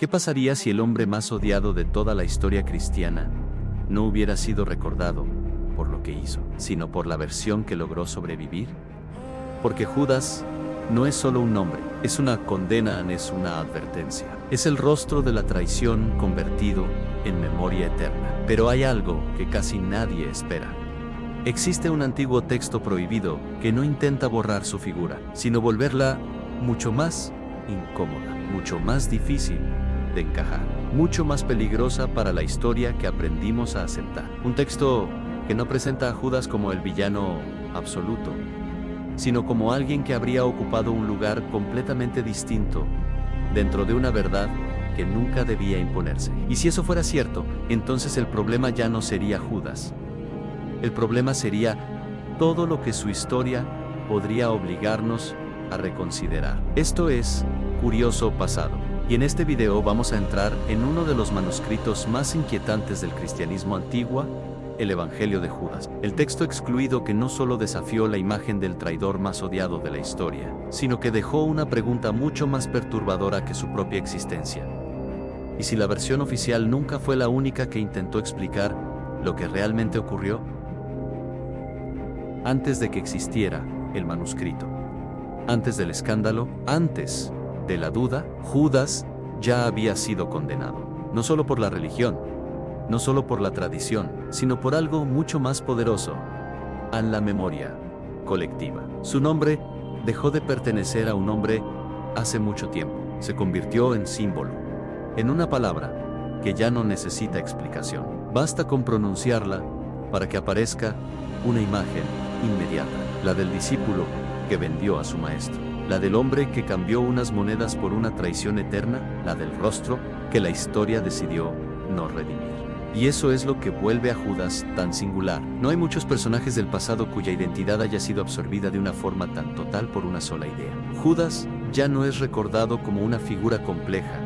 ¿Qué pasaría si el hombre más odiado de toda la historia cristiana no hubiera sido recordado por lo que hizo, sino por la versión que logró sobrevivir? Porque Judas no es solo un nombre, es una condena, es una advertencia. Es el rostro de la traición convertido en memoria eterna. Pero hay algo que casi nadie espera. Existe un antiguo texto prohibido que no intenta borrar su figura, sino volverla mucho más incómoda, mucho más difícil de encajar, mucho más peligrosa para la historia que aprendimos a aceptar. Un texto que no presenta a Judas como el villano absoluto, sino como alguien que habría ocupado un lugar completamente distinto dentro de una verdad que nunca debía imponerse. Y si eso fuera cierto, entonces el problema ya no sería Judas. El problema sería todo lo que su historia podría obligarnos a reconsiderar. Esto es Curioso Pasado. Y en este video vamos a entrar en uno de los manuscritos más inquietantes del cristianismo antiguo, el Evangelio de Judas. El texto excluido que no solo desafió la imagen del traidor más odiado de la historia, sino que dejó una pregunta mucho más perturbadora que su propia existencia. ¿Y si la versión oficial nunca fue la única que intentó explicar lo que realmente ocurrió? Antes de que existiera el manuscrito, antes del escándalo, antes de la duda, Judas ya había sido condenado. No solo por la religión, no solo por la tradición, sino por algo mucho más poderoso, a la memoria colectiva. Su nombre dejó de pertenecer a un hombre hace mucho tiempo. Se convirtió en símbolo, en una palabra que ya no necesita explicación. Basta con pronunciarla para que aparezca una imagen inmediata, la del discípulo que vendió a su maestro, la del hombre que cambió unas monedas por una traición eterna, la del rostro que la historia decidió no redimir. Y eso es lo que vuelve a Judas tan singular. No hay muchos personajes del pasado cuya identidad haya sido absorbida de una forma tan total por una sola idea. Judas ya no es recordado como una figura compleja,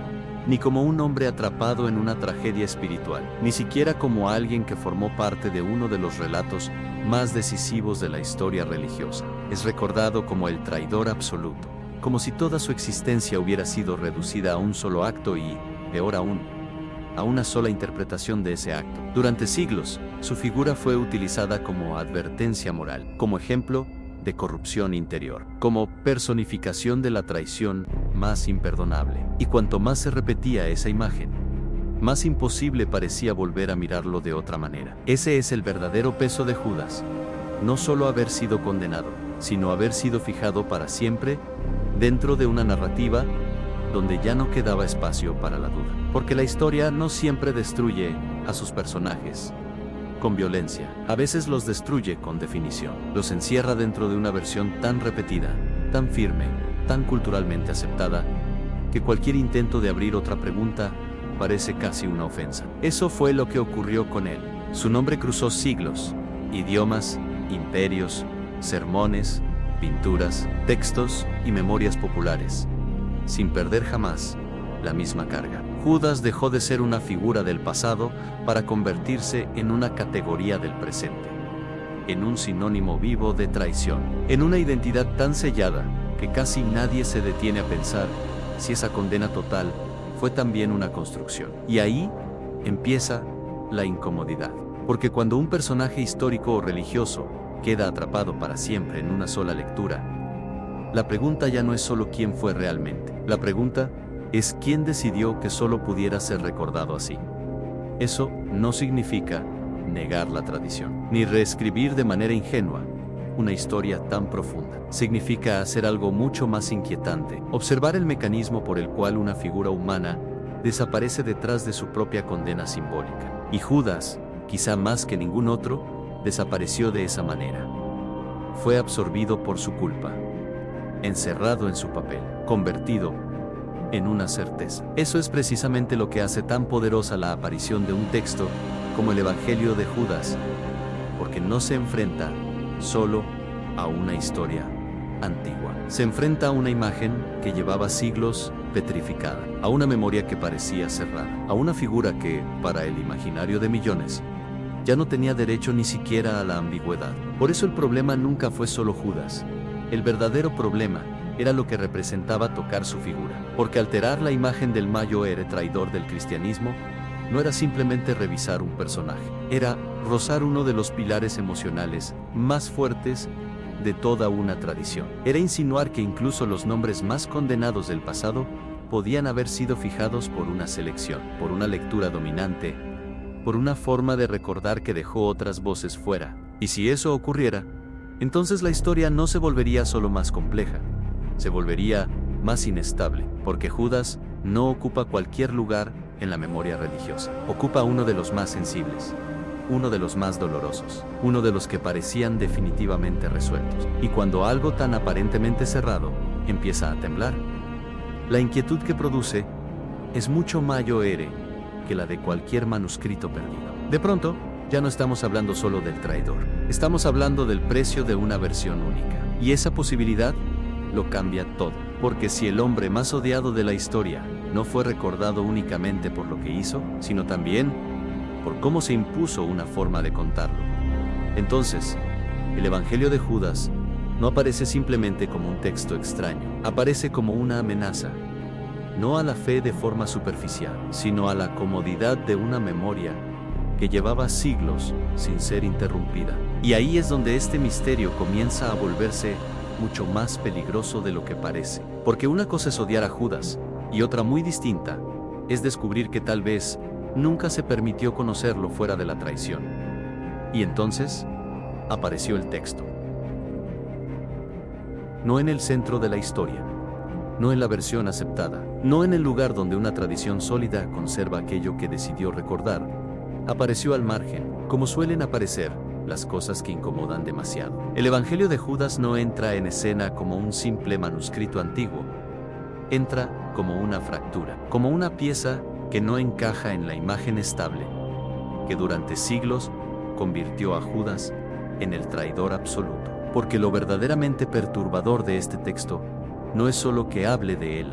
ni como un hombre atrapado en una tragedia espiritual, ni siquiera como alguien que formó parte de uno de los relatos más decisivos de la historia religiosa. Es recordado como el traidor absoluto, como si toda su existencia hubiera sido reducida a un solo acto y, peor aún, a una sola interpretación de ese acto. Durante siglos, su figura fue utilizada como advertencia moral, como ejemplo de corrupción interior, como personificación de la traición más imperdonable. Y cuanto más se repetía esa imagen, más imposible parecía volver a mirarlo de otra manera. Ese es el verdadero peso de Judas, no solo haber sido condenado, sino haber sido fijado para siempre dentro de una narrativa donde ya no quedaba espacio para la duda. Porque la historia no siempre destruye a sus personajes con violencia. A veces los destruye con definición. Los encierra dentro de una versión tan repetida, tan firme, tan culturalmente aceptada, que cualquier intento de abrir otra pregunta parece casi una ofensa. Eso fue lo que ocurrió con él. Su nombre cruzó siglos, idiomas, imperios, sermones, pinturas, textos y memorias populares, sin perder jamás la misma carga. Judas dejó de ser una figura del pasado para convertirse en una categoría del presente, en un sinónimo vivo de traición, en una identidad tan sellada que casi nadie se detiene a pensar si esa condena total fue también una construcción. Y ahí empieza la incomodidad, porque cuando un personaje histórico o religioso queda atrapado para siempre en una sola lectura, la pregunta ya no es solo quién fue realmente. La pregunta es quién decidió que solo pudiera ser recordado así. Eso no significa negar la tradición, ni reescribir de manera ingenua una historia tan profunda. Significa hacer algo mucho más inquietante, observar el mecanismo por el cual una figura humana desaparece detrás de su propia condena simbólica. Y Judas, quizá más que ningún otro, desapareció de esa manera. Fue absorbido por su culpa, encerrado en su papel, convertido en una certeza. Eso es precisamente lo que hace tan poderosa la aparición de un texto como el Evangelio de Judas, porque no se enfrenta solo a una historia antigua. Se enfrenta a una imagen que llevaba siglos petrificada, a una memoria que parecía cerrada, a una figura que, para el imaginario de millones, ya no tenía derecho ni siquiera a la ambigüedad. Por eso el problema nunca fue solo Judas. El verdadero problema era lo que representaba tocar su figura. Porque alterar la imagen del mayo héroe traidor del cristianismo no era simplemente revisar un personaje, era rozar uno de los pilares emocionales más fuertes de toda una tradición. Era insinuar que incluso los nombres más condenados del pasado podían haber sido fijados por una selección, por una lectura dominante, por una forma de recordar que dejó otras voces fuera. Y si eso ocurriera, entonces la historia no se volvería solo más compleja, se volvería más inestable, porque Judas no ocupa cualquier lugar en la memoria religiosa. Ocupa uno de los más sensibles, uno de los más dolorosos, uno de los que parecían definitivamente resueltos. Y cuando algo tan aparentemente cerrado empieza a temblar, la inquietud que produce es mucho mayor que la de cualquier manuscrito perdido. De pronto, ya no estamos hablando solo del traidor, estamos hablando del precio de una versión única. Y esa posibilidad lo cambia todo, porque si el hombre más odiado de la historia no fue recordado únicamente por lo que hizo, sino también por cómo se impuso una forma de contarlo, entonces, el Evangelio de Judas no aparece simplemente como un texto extraño, aparece como una amenaza, no a la fe de forma superficial, sino a la comodidad de una memoria que llevaba siglos sin ser interrumpida. Y ahí es donde este misterio comienza a volverse mucho más peligroso de lo que parece. Porque una cosa es odiar a Judas, y otra muy distinta es descubrir que tal vez nunca se permitió conocerlo fuera de la traición. Y entonces apareció el texto. No en el centro de la historia, no en la versión aceptada, no en el lugar donde una tradición sólida conserva aquello que decidió recordar. Apareció al margen, como suelen aparecer las cosas que incomodan demasiado. El Evangelio de Judas no entra en escena como un simple manuscrito antiguo, entra como una fractura, como una pieza que no encaja en la imagen estable, que durante siglos convirtió a Judas en el traidor absoluto. Porque lo verdaderamente perturbador de este texto no es solo que hable de él,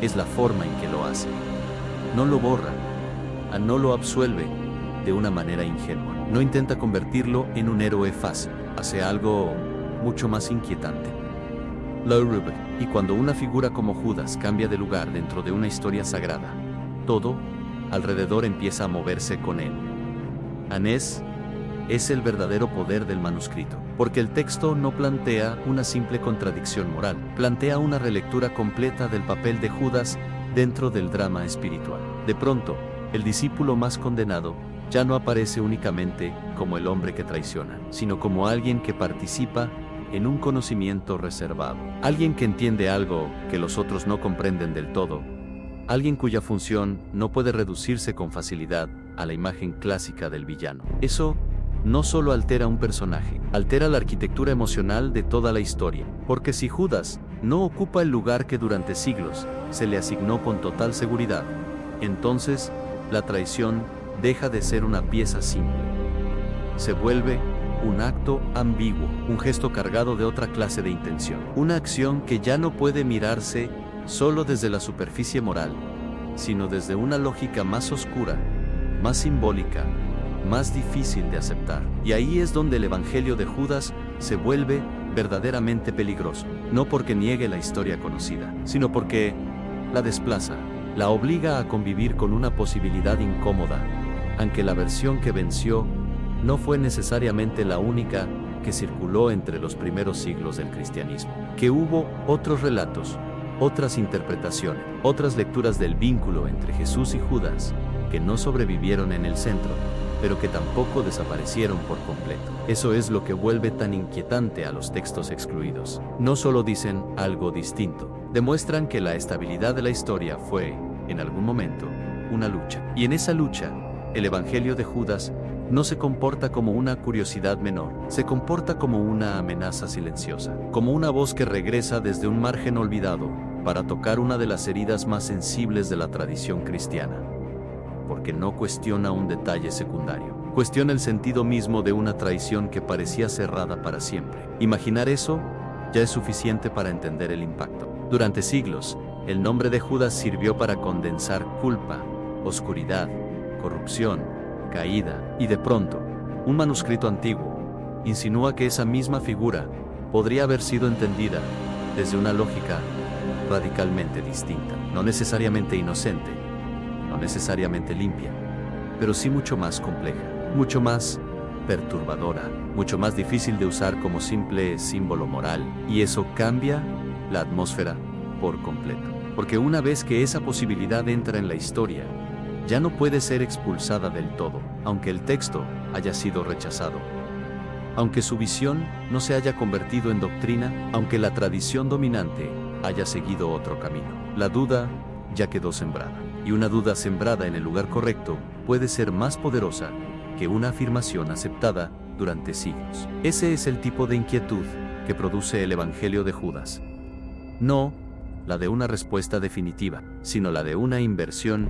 es la forma en que lo hace. No lo borra, no lo absuelve de una manera ingenua. No intenta convertirlo en un héroe fácil, hace algo mucho más inquietante. Lo rubik. Y cuando una figura como Judas cambia de lugar dentro de una historia sagrada, todo alrededor empieza a moverse con él. Anés es el verdadero poder del manuscrito, porque el texto no plantea una simple contradicción moral, plantea una relectura completa del papel de Judas dentro del drama espiritual. De pronto, el discípulo más condenado ya no aparece únicamente como el hombre que traiciona, sino como alguien que participa en un conocimiento reservado, alguien que entiende algo que los otros no comprenden del todo, alguien cuya función no puede reducirse con facilidad a la imagen clásica del villano. Eso no solo altera un personaje, altera la arquitectura emocional de toda la historia, porque si Judas no ocupa el lugar que durante siglos se le asignó con total seguridad, entonces la traición deja de ser una pieza simple. Se vuelve un acto ambiguo, un gesto cargado de otra clase de intención, una acción que ya no puede mirarse solo desde la superficie moral, sino desde una lógica más oscura, más simbólica, más difícil de aceptar. Y ahí es donde el Evangelio de Judas se vuelve verdaderamente peligroso, no porque niegue la historia conocida, sino porque la desplaza, la obliga a convivir con una posibilidad incómoda, aunque la versión que venció no fue necesariamente la única que circuló entre los primeros siglos del cristianismo, que hubo otros relatos, otras interpretaciones, otras lecturas del vínculo entre Jesús y Judas, que no sobrevivieron en el centro, pero que tampoco desaparecieron por completo. Eso es lo que vuelve tan inquietante a los textos excluidos. No solo dicen algo distinto, demuestran que la estabilidad de la historia fue, en algún momento, una lucha. Y en esa lucha, el Evangelio de Judas no se comporta como una curiosidad menor, se comporta como una amenaza silenciosa, como una voz que regresa desde un margen olvidado para tocar una de las heridas más sensibles de la tradición cristiana. Porque no cuestiona un detalle secundario, cuestiona el sentido mismo de una traición que parecía cerrada para siempre. Imaginar eso ya es suficiente para entender el impacto. Durante siglos, el nombre de Judas sirvió para condensar culpa, oscuridad, corrupción, caída, y de pronto, un manuscrito antiguo insinúa que esa misma figura podría haber sido entendida desde una lógica radicalmente distinta, no necesariamente inocente, no necesariamente limpia, pero sí mucho más compleja, mucho más perturbadora, mucho más difícil de usar como simple símbolo moral, y eso cambia la atmósfera por completo. Porque una vez que esa posibilidad entra en la historia, ya no puede ser expulsada del todo, aunque el texto haya sido rechazado, aunque su visión no se haya convertido en doctrina, aunque la tradición dominante haya seguido otro camino. La duda ya quedó sembrada, y una duda sembrada en el lugar correcto puede ser más poderosa que una afirmación aceptada durante siglos. Ese es el tipo de inquietud que produce el Evangelio de Judas. No la de una respuesta definitiva, sino la de una inversión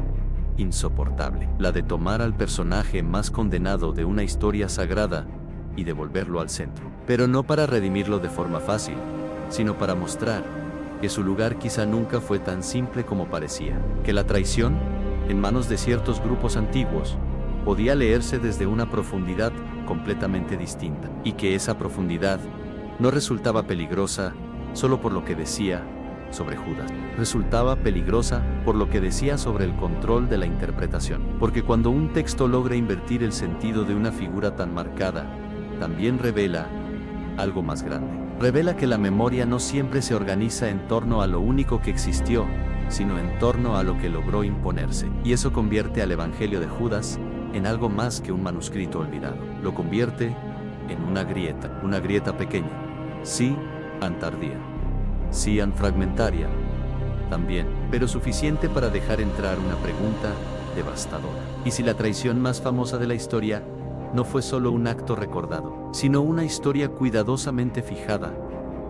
insoportable, la de tomar al personaje más condenado de una historia sagrada y devolverlo al centro. Pero no para redimirlo de forma fácil, sino para mostrar que su lugar quizá nunca fue tan simple como parecía, que la traición, en manos de ciertos grupos antiguos, podía leerse desde una profundidad completamente distinta, y que esa profundidad no resultaba peligrosa solo por lo que decía sobre Judas, resultaba peligrosa por lo que decía sobre el control de la interpretación. Porque cuando un texto logra invertir el sentido de una figura tan marcada, también revela algo más grande. Revela que la memoria no siempre se organiza en torno a lo único que existió, sino en torno a lo que logró imponerse. Y eso convierte al Evangelio de Judas en algo más que un manuscrito olvidado. Lo convierte en una grieta pequeña, sí, tardía, sí, fragmentaria, también, pero suficiente para dejar entrar una pregunta devastadora. ¿Y si la traición más famosa de la historia no fue solo un acto recordado, sino una historia cuidadosamente fijada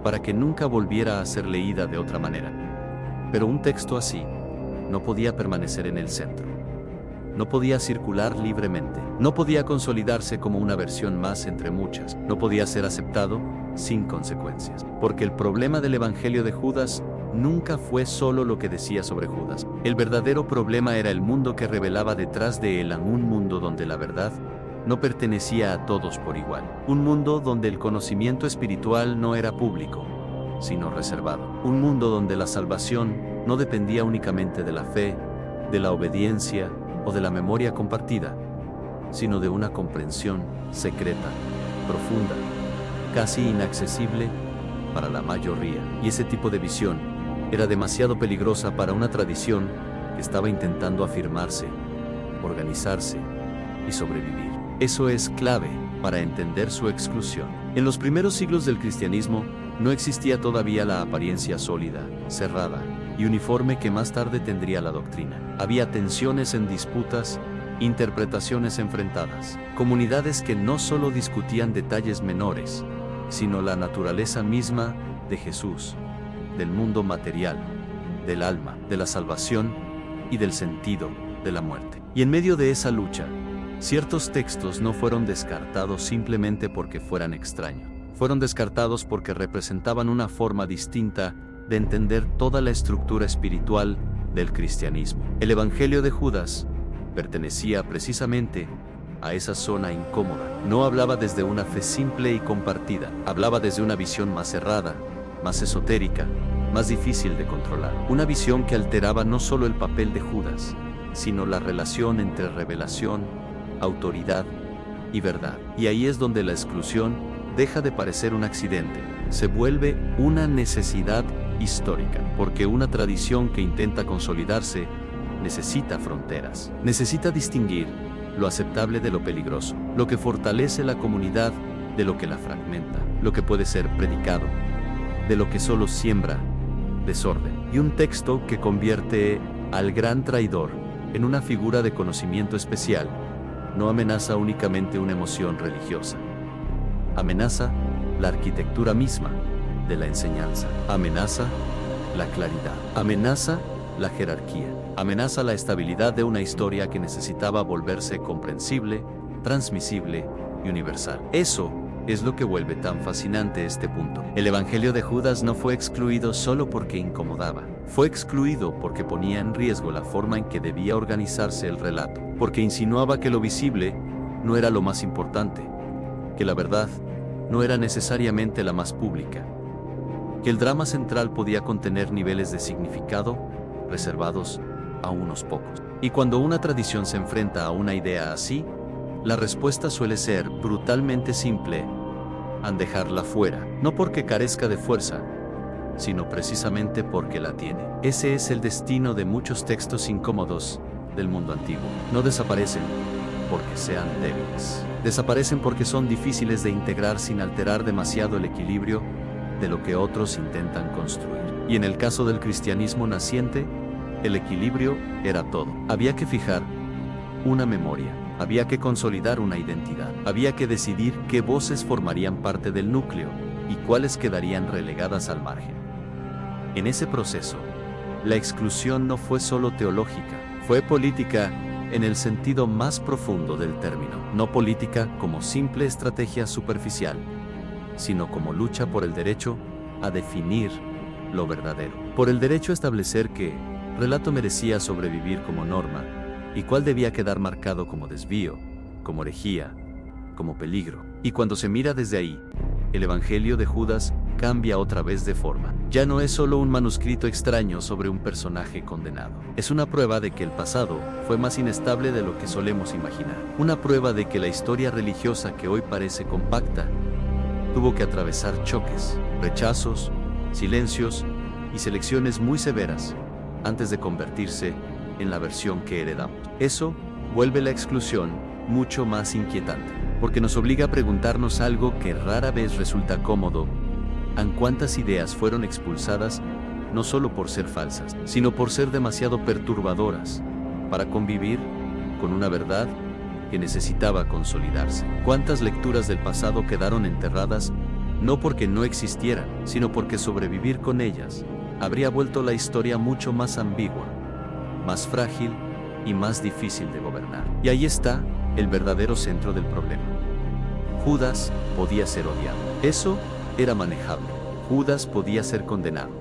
para que nunca volviera a ser leída de otra manera? Pero un texto así no podía permanecer en el centro. No podía circular libremente. No podía consolidarse como una versión más entre muchas. No podía ser aceptado sin consecuencias. Porque el problema del Evangelio de Judas nunca fue solo lo que decía sobre Judas. El verdadero problema era el mundo que revelaba detrás de él, un mundo donde la verdad no pertenecía a todos por igual. Un mundo donde el conocimiento espiritual no era público, sino reservado. Un mundo donde la salvación no dependía únicamente de la fe, de la obediencia o de la memoria compartida, sino de una comprensión secreta, profunda, casi inaccesible para la mayoría. Y ese tipo de visión era demasiado peligrosa para una tradición que estaba intentando afirmarse, organizarse y sobrevivir. Eso es clave para entender su exclusión. En los primeros siglos del cristianismo no existía todavía la apariencia sólida, cerrada y uniforme que más tarde tendría la doctrina. Había tensiones en disputas, interpretaciones enfrentadas, comunidades que no solo discutían detalles menores, sino la naturaleza misma de Jesús, del mundo material, del alma, de la salvación y del sentido de la muerte. Y en medio de esa lucha, ciertos textos no fueron descartados simplemente porque fueran extraños. Fueron descartados porque representaban una forma distinta de entender toda la estructura espiritual del cristianismo. El Evangelio de Judas pertenecía precisamente a esa zona incómoda. No hablaba desde una fe simple y compartida, hablaba desde una visión más cerrada, más esotérica, más difícil de controlar. Una visión que alteraba no solo el papel de Judas, sino la relación entre revelación, autoridad y verdad. Y ahí es donde la exclusión deja de parecer un accidente, se vuelve una necesidad histórica, porque una tradición que intenta consolidarse necesita fronteras, necesita distinguir lo aceptable de lo peligroso, lo que fortalece la comunidad de lo que la fragmenta, lo que puede ser predicado, de lo que solo siembra desorden. Y un texto que convierte al gran traidor en una figura de conocimiento especial no amenaza únicamente una emoción religiosa, amenaza la arquitectura misma de la enseñanza, amenaza la claridad, amenaza la jerarquía, amenaza la estabilidad de una historia que necesitaba volverse comprensible, transmisible y universal. Eso es lo que vuelve tan fascinante este punto. El Evangelio de Judas no fue excluido solo porque incomodaba, fue excluido porque ponía en riesgo la forma en que debía organizarse el relato, porque insinuaba que lo visible no era lo más importante, que la verdad no era necesariamente la más pública, que el drama central podía contener niveles de significado reservados a unos pocos. Y cuando una tradición se enfrenta a una idea así, la respuesta suele ser brutalmente simple: han dejarla fuera, no porque carezca de fuerza, sino precisamente porque la tiene. Ese es el destino de muchos textos incómodos del mundo antiguo. No desaparecen porque sean débiles. Desaparecen porque son difíciles de integrar sin alterar demasiado el equilibrio de lo que otros intentan construir. Y en el caso del cristianismo naciente, el equilibrio era todo. Había que fijar una memoria, había que consolidar una identidad, había que decidir qué voces formarían parte del núcleo y cuáles quedarían relegadas al margen. En ese proceso, la exclusión no fue solo teológica, fue política en el sentido más profundo del término. No política como simple estrategia superficial, sino como lucha por el derecho a definir lo verdadero. Por el derecho a establecer qué relato merecía sobrevivir como norma y cuál debía quedar marcado como desvío, como herejía, como peligro. Y cuando se mira desde ahí, el Evangelio de Judas cambia otra vez de forma. Ya no es solo un manuscrito extraño sobre un personaje condenado. Es una prueba de que el pasado fue más inestable de lo que solemos imaginar. Una prueba de que la historia religiosa que hoy parece compacta tuvo que atravesar choques, rechazos, silencios y selecciones muy severas antes de convertirse en la versión que heredamos. Eso vuelve la exclusión mucho más inquietante, porque nos obliga a preguntarnos algo que rara vez resulta cómodo: ¿en cuántas ideas fueron expulsadas no solo por ser falsas, sino por ser demasiado perturbadoras para convivir con una verdad que necesitaba consolidarse? ¿Cuántas lecturas del pasado quedaron enterradas no porque no existieran, sino porque sobrevivir con ellas habría vuelto la historia mucho más ambigua, más frágil y más difícil de gobernar? Y ahí está el verdadero centro del problema. Judas podía ser odiado. Eso era manejable. Judas podía ser condenado.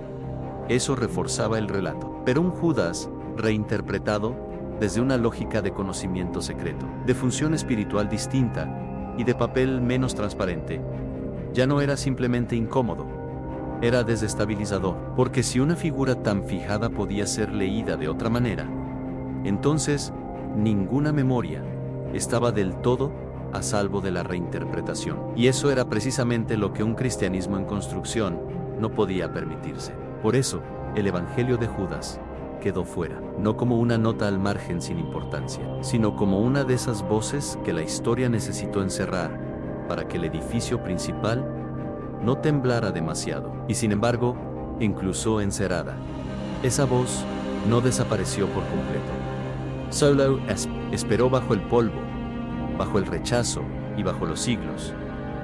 Eso reforzaba el relato. Pero un Judas reinterpretado desde una lógica de conocimiento secreto, de función espiritual distinta y de papel menos transparente, ya no era simplemente incómodo, era desestabilizador. Porque si una figura tan fijada podía ser leída de otra manera, entonces ninguna memoria estaba del todo a salvo de la reinterpretación. Y eso era precisamente lo que un cristianismo en construcción no podía permitirse. Por eso, el Evangelio de Judas quedó fuera, no como una nota al margen sin importancia, sino como una de esas voces que la historia necesitó encerrar para que el edificio principal no temblara demasiado. Y sin embargo, incluso encerrada, esa voz no desapareció por completo. Solo esperó bajo el polvo, bajo el rechazo y bajo los siglos,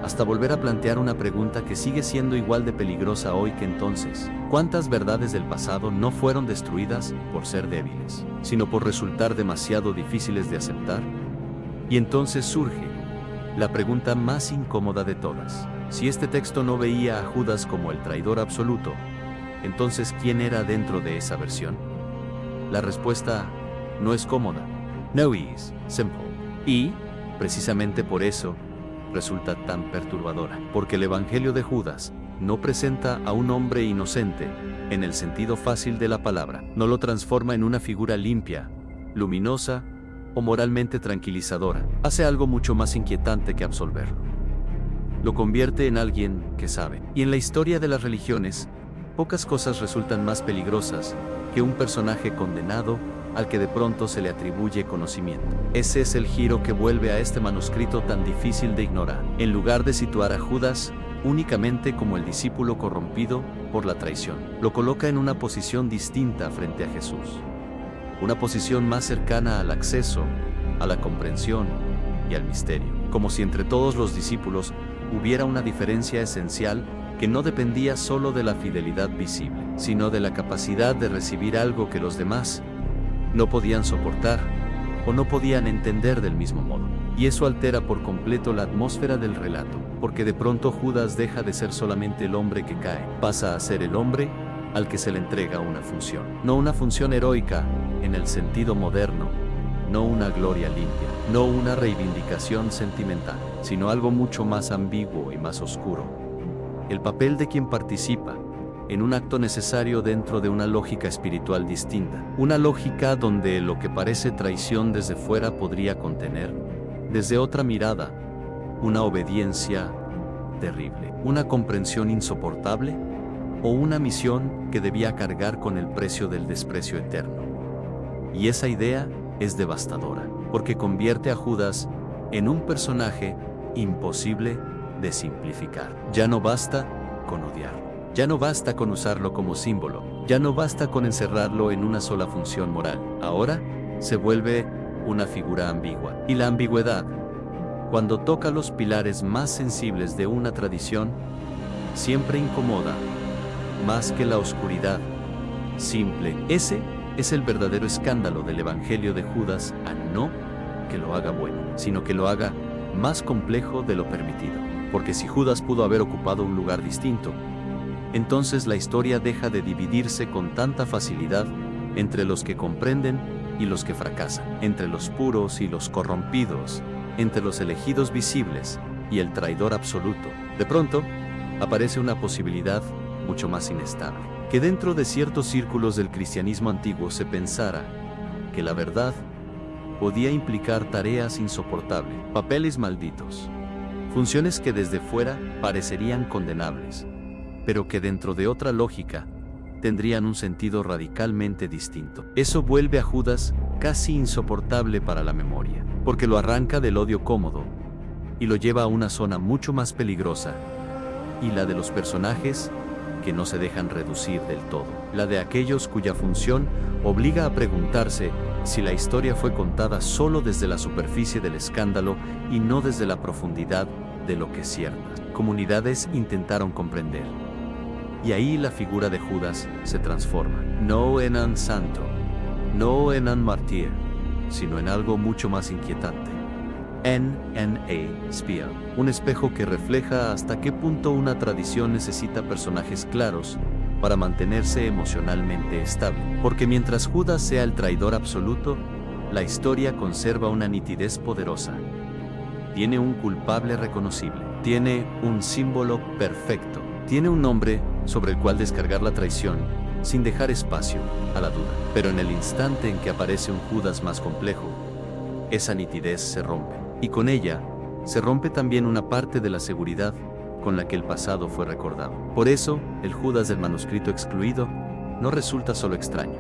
hasta volver a plantear una pregunta que sigue siendo igual de peligrosa hoy que entonces. ¿Cuántas verdades del pasado no fueron destruidas por ser débiles, sino por resultar demasiado difíciles de aceptar? Y entonces surge la pregunta más incómoda de todas. Si este texto no veía a Judas como el traidor absoluto, entonces ¿quién era dentro de esa versión? La respuesta no es cómoda. No is simple. Y, precisamente por eso, resulta tan perturbadora, porque el Evangelio de Judas no presenta a un hombre inocente en el sentido fácil de la palabra, no lo transforma en una figura limpia, luminosa o moralmente tranquilizadora. Hace algo mucho más inquietante que absolverlo. Lo convierte en alguien que sabe. Y en la historia de las religiones, pocas cosas resultan más peligrosas que un personaje condenado al que de pronto se le atribuye conocimiento. Ese es el giro que vuelve a este manuscrito tan difícil de ignorar. En lugar de situar a Judas únicamente como el discípulo corrompido por la traición, lo coloca en una posición distinta frente a Jesús. Una posición más cercana al acceso, a la comprensión y al misterio. Como si entre todos los discípulos hubiera una diferencia esencial que no dependía solo de la fidelidad visible, sino de la capacidad de recibir algo que los demás no podían soportar o no podían entender del mismo modo. Y eso altera por completo la atmósfera del relato, porque de pronto Judas deja de ser solamente el hombre que cae, pasa a ser el hombre al que se le entrega una función. No una función heroica en el sentido moderno, no una gloria limpia, no una reivindicación sentimental, sino algo mucho más ambiguo y más oscuro. El papel de quien participa en un acto necesario dentro de una lógica espiritual distinta. Una lógica donde lo que parece traición desde fuera podría contener, desde otra mirada, una obediencia terrible, una comprensión insoportable o una misión que debía cargar con el precio del desprecio eterno. Y esa idea es devastadora, porque convierte a Judas en un personaje imposible de simplificar. Ya no basta con odiarlo. Ya no basta con usarlo como símbolo, ya no basta con encerrarlo en una sola función moral. Ahora se vuelve una figura ambigua. Y la ambigüedad, cuando toca los pilares más sensibles de una tradición, siempre incomoda más que la oscuridad simple. Ese es el verdadero escándalo del Evangelio de Judas, a no que lo haga bueno, sino que lo haga más complejo de lo permitido. Porque si Judas pudo haber ocupado un lugar distinto, entonces la historia deja de dividirse con tanta facilidad entre los que comprenden y los que fracasan, entre los puros y los corrompidos, entre los elegidos visibles y el traidor absoluto. De pronto, aparece una posibilidad mucho más inestable, que dentro de ciertos círculos del cristianismo antiguo se pensara que la verdad podía implicar tareas insoportables, papeles malditos, funciones que desde fuera parecerían condenables, pero que dentro de otra lógica tendrían un sentido radicalmente distinto. Eso vuelve a Judas casi insoportable para la memoria, porque lo arranca del odio cómodo y lo lleva a una zona mucho más peligrosa, y la de los personajes que no se dejan reducir del todo, la de aquellos cuya función obliga a preguntarse si la historia fue contada solo desde la superficie del escándalo y no desde la profundidad de lo que ciertas comunidades intentaron comprender. Y ahí la figura de Judas se transforma, no en un santo, no en un mártir, sino en algo mucho más inquietante. Spear, un espejo que refleja hasta qué punto una tradición necesita personajes claros para mantenerse emocionalmente estable. Porque mientras Judas sea el traidor absoluto, la historia conserva una nitidez poderosa. Tiene un culpable reconocible, tiene un símbolo perfecto, tiene un nombre sobre el cual descargar la traición sin dejar espacio a la duda. Pero en el instante en que aparece un Judas más complejo, esa nitidez se rompe. Y con ella, se rompe también una parte de la seguridad con la que el pasado fue recordado. Por eso, el Judas del manuscrito excluido no resulta solo extraño,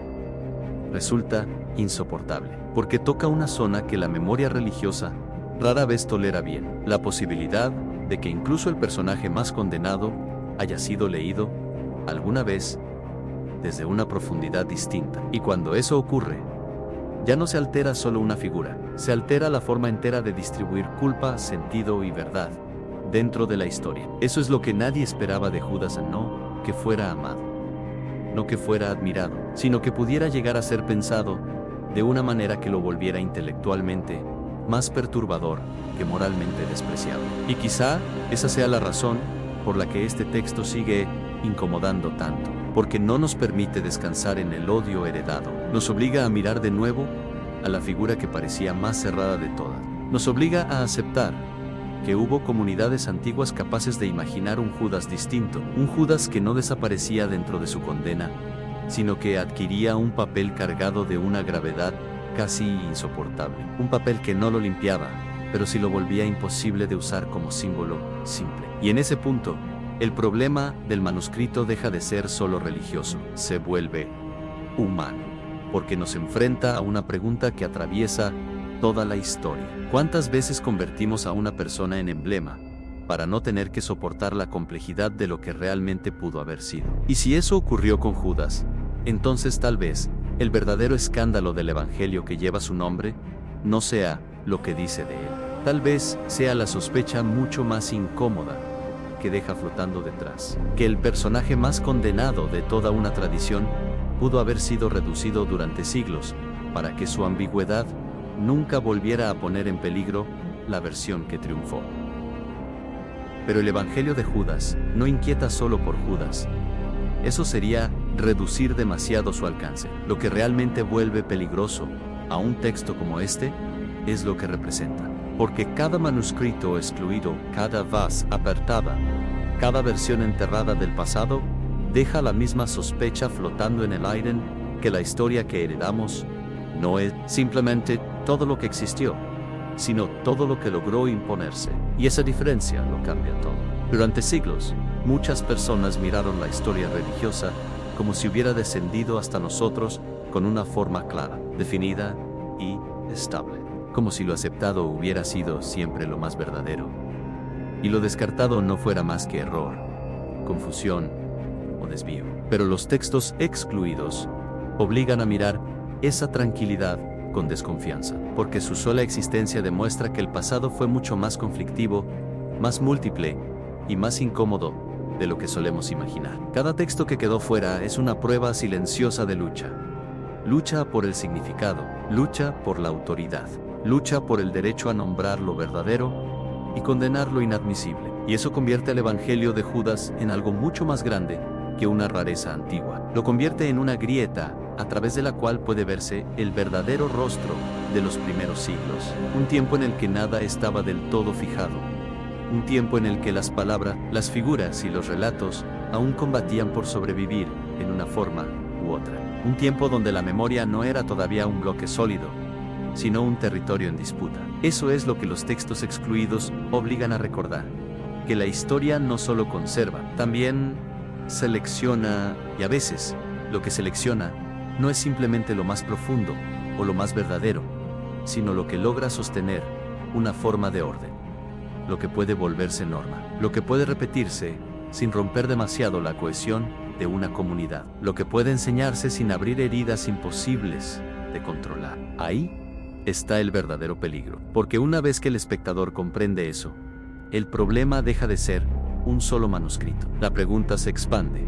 resulta insoportable, porque toca una zona que la memoria religiosa rara vez tolera bien, la posibilidad de que incluso el personaje más condenado haya sido leído alguna vez desde una profundidad distinta. Y cuando eso ocurre, ya no se altera solo una figura, se altera la forma entera de distribuir culpa, sentido y verdad dentro de la historia. Eso es lo que nadie esperaba de Judas, no que fuera amado, no que fuera admirado, sino que pudiera llegar a ser pensado de una manera que lo volviera intelectualmente más perturbador que moralmente despreciable. Y quizá esa sea la razón por la que este texto sigue incomodando tanto, porque no nos permite descansar en el odio heredado. Nos obliga a mirar de nuevo a la figura que parecía más cerrada de todas. Nos obliga a aceptar que hubo comunidades antiguas capaces de imaginar un Judas distinto, un Judas que no desaparecía dentro de su condena, sino que adquiría un papel cargado de una gravedad casi insoportable, un papel que no lo limpiaba, pero sí lo volvía imposible de usar como símbolo simple. Y en ese punto, el problema del manuscrito deja de ser solo religioso, se vuelve humano, porque nos enfrenta a una pregunta que atraviesa toda la historia. ¿Cuántas veces convertimos a una persona en emblema para no tener que soportar la complejidad de lo que realmente pudo haber sido? Y si eso ocurrió con Judas, entonces tal vez el verdadero escándalo del Evangelio que lleva su nombre no sea lo que dice de él. Tal vez sea la sospecha mucho más incómoda que deja flotando detrás, que el personaje más condenado de toda una tradición pudo haber sido reducido durante siglos para que su ambigüedad nunca volviera a poner en peligro la versión que triunfó. Pero el Evangelio de Judas no inquieta solo por Judas. Eso sería reducir demasiado su alcance. Lo que realmente vuelve peligroso a un texto como este es lo que representa. Porque cada manuscrito excluido, cada vaz apartada, cada versión enterrada del pasado, deja la misma sospecha flotando en el aire que la historia que heredamos no es simplemente todo lo que existió, sino todo lo que logró imponerse. Y esa diferencia lo cambia todo. Durante siglos, muchas personas miraron la historia religiosa como si hubiera descendido hasta nosotros con una forma clara, definida y estable, como si lo aceptado hubiera sido siempre lo más verdadero, y lo descartado no fuera más que error, confusión o desvío. Pero los textos excluidos obligan a mirar esa tranquilidad con desconfianza, porque su sola existencia demuestra que el pasado fue mucho más conflictivo, más múltiple y más incómodo de lo que solemos imaginar. Cada texto que quedó fuera es una prueba silenciosa de lucha. Lucha por el significado, lucha por la autoridad, lucha por el derecho a nombrar lo verdadero y condenar lo inadmisible. Y eso convierte al Evangelio de Judas en algo mucho más grande que una rareza antigua. Lo convierte en una grieta a través de la cual puede verse el verdadero rostro de los primeros siglos. Un tiempo en el que nada estaba del todo fijado. Un tiempo en el que las palabras, las figuras y los relatos aún combatían por sobrevivir en una forma u otra. Un tiempo donde la memoria no era todavía un bloque sólido, sino un territorio en disputa. Eso es lo que los textos excluidos obligan a recordar, que la historia no solo conserva, también selecciona, y a veces lo que selecciona no es simplemente lo más profundo o lo más verdadero, sino lo que logra sostener una forma de orden, lo que puede volverse norma, lo que puede repetirse sin romper demasiado la cohesión de una comunidad, lo que puede enseñarse sin abrir heridas imposibles de controlar. Ahí está el verdadero peligro, porque una vez que el espectador comprende eso, el problema deja de ser un solo manuscrito. La pregunta se expande,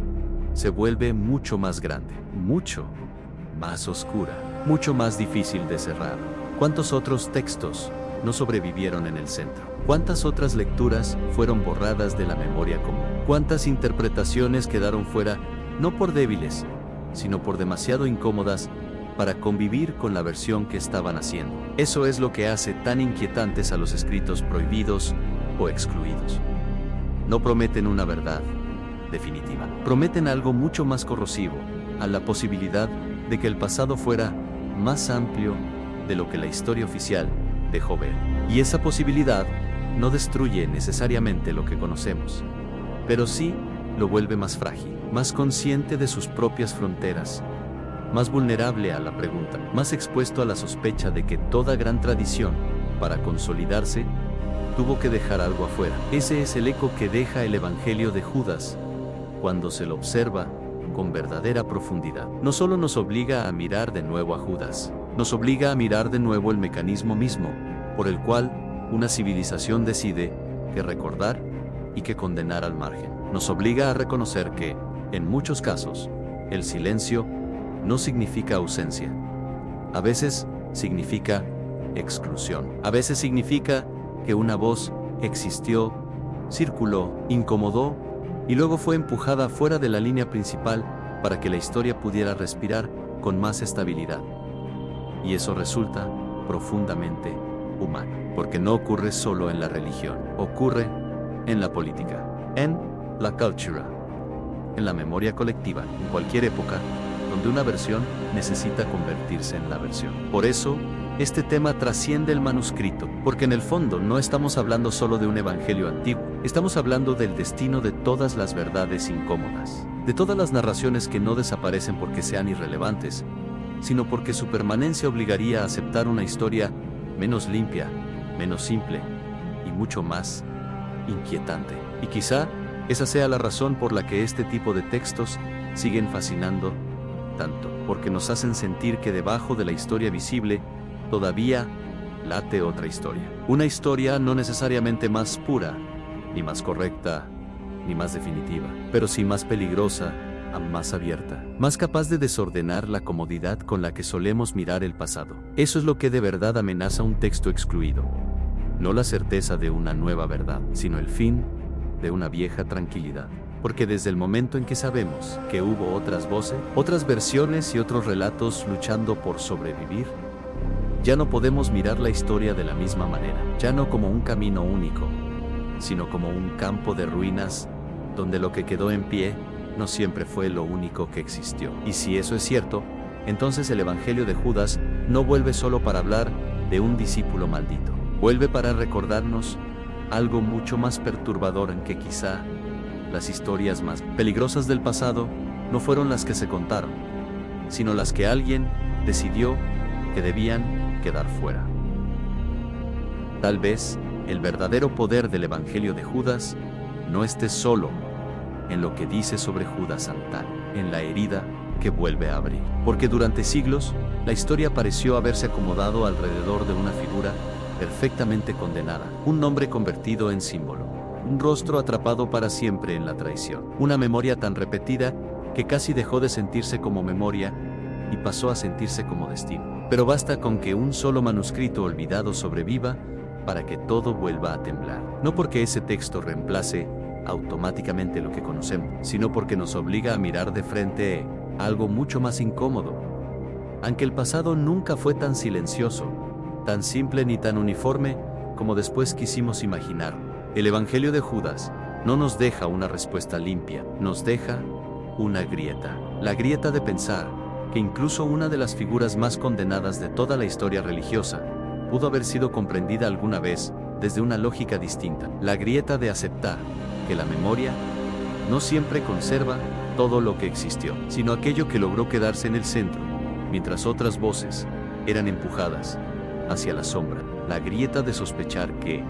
se vuelve mucho más grande, mucho más oscura, mucho más difícil de cerrar. ¿Cuántos otros textos no sobrevivieron en el centro? ¿Cuántas otras lecturas fueron borradas de la memoria común? ¿Cuántas interpretaciones quedaron fuera, no por débiles, sino por demasiado incómodas para convivir con la versión que estaban haciendo? Eso es lo que hace tan inquietantes a los escritos prohibidos o excluidos. No prometen una verdad definitiva. Prometen algo mucho más corrosivo, a la posibilidad de que el pasado fuera más amplio de lo que la historia oficial dejó ver. Y esa posibilidad no destruye necesariamente lo que conocemos, pero sí lo vuelve más frágil, más consciente de sus propias fronteras, más vulnerable a la pregunta, más expuesto a la sospecha de que toda gran tradición, para consolidarse, tuvo que dejar algo afuera. Ese es el eco que deja el Evangelio de Judas cuando se lo observa con verdadera profundidad. No solo nos obliga a mirar de nuevo a Judas, nos obliga a mirar de nuevo el mecanismo mismo por el cual una civilización decide que recordar y que condenar al margen. Nos obliga a reconocer que, en muchos casos, el silencio no significa ausencia. A veces significa exclusión. A veces significa que una voz existió, circuló, incomodó y luego fue empujada fuera de la línea principal para que la historia pudiera respirar con más estabilidad. Y eso resulta profundamente humano, porque no ocurre solo en la religión, ocurre en la política, en la cultura, en la memoria colectiva, en cualquier época donde una versión necesita convertirse en la versión. Por eso, este tema trasciende el manuscrito, porque en el fondo no estamos hablando solo de un evangelio antiguo, estamos hablando del destino de todas las verdades incómodas, de todas las narraciones que no desaparecen porque sean irrelevantes, sino porque su permanencia obligaría a aceptar una historia menos limpia, menos simple y mucho más inquietante. Y quizá esa sea la razón por la que este tipo de textos siguen fascinando tanto, porque nos hacen sentir que debajo de la historia visible todavía late otra historia. Una historia no necesariamente más pura, ni más correcta, ni más definitiva, pero sí más peligrosa, más abierta, más capaz de desordenar la comodidad con la que solemos mirar el pasado. Eso es lo que de verdad amenaza un texto excluido. No la certeza de una nueva verdad, sino el fin de una vieja tranquilidad. Porque desde el momento en que sabemos que hubo otras voces, otras versiones y otros relatos luchando por sobrevivir, ya no podemos mirar la historia de la misma manera, ya no como un camino único, sino como un campo de ruinas donde lo que quedó en pie no siempre fue lo único que existió. Y si eso es cierto, entonces el Evangelio de Judas no vuelve solo para hablar de un discípulo maldito. Vuelve para recordarnos algo mucho más perturbador, en que quizá las historias más peligrosas del pasado no fueron las que se contaron, sino las que alguien decidió que debían quedar fuera. Tal vez el verdadero poder del Evangelio de Judas no esté solo en lo que dice sobre Judas Santán, en la herida que vuelve a abrir. Porque durante siglos, la historia pareció haberse acomodado alrededor de una figura perfectamente condenada, un nombre convertido en símbolo, un rostro atrapado para siempre en la traición, una memoria tan repetida que casi dejó de sentirse como memoria y pasó a sentirse como destino. Pero basta con que un solo manuscrito olvidado sobreviva para que todo vuelva a temblar. No porque ese texto reemplace automáticamente lo que conocemos, sino porque nos obliga a mirar de frente algo mucho más incómodo. Aunque el pasado nunca fue tan silencioso, tan simple ni tan uniforme como después quisimos imaginar, el Evangelio de Judas no nos deja una respuesta limpia, nos deja una grieta. La grieta de pensar que incluso una de las figuras más condenadas de toda la historia religiosa pudo haber sido comprendida alguna vez desde una lógica distinta. La grieta de aceptar que la memoria no siempre conserva todo lo que existió, sino aquello que logró quedarse en el centro, mientras otras voces eran empujadas hacia la sombra. La grieta de sospechar que,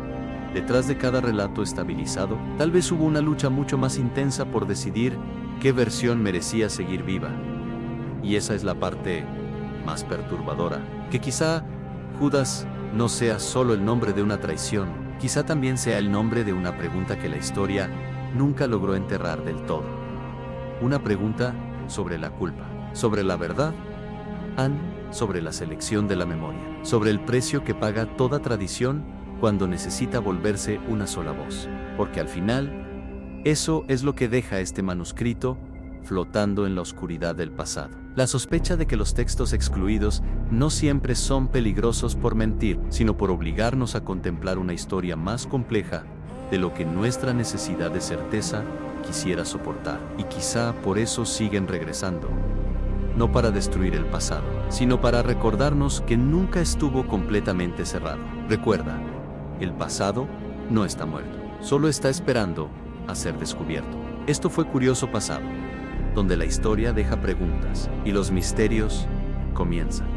detrás de cada relato estabilizado, tal vez hubo una lucha mucho más intensa por decidir qué versión merecía seguir viva. Y esa es la parte más perturbadora, que quizá Judas no sea solo el nombre de una traición, quizá también sea el nombre de una pregunta que la historia nunca logró enterrar del todo. Una pregunta sobre la culpa, sobre la verdad, sobre la selección de la memoria, sobre el precio que paga toda tradición cuando necesita volverse una sola voz. Porque al final, eso es lo que deja este manuscrito flotando en la oscuridad del pasado. La sospecha de que los textos excluidos no siempre son peligrosos por mentir, sino por obligarnos a contemplar una historia más compleja de lo que nuestra necesidad de certeza quisiera soportar. Y quizá por eso siguen regresando. No para destruir el pasado, sino para recordarnos que nunca estuvo completamente cerrado. Recuerda, el pasado no está muerto, solo está esperando a ser descubierto. Esto fue Curioso Pasado, donde la historia deja preguntas y los misterios comienzan.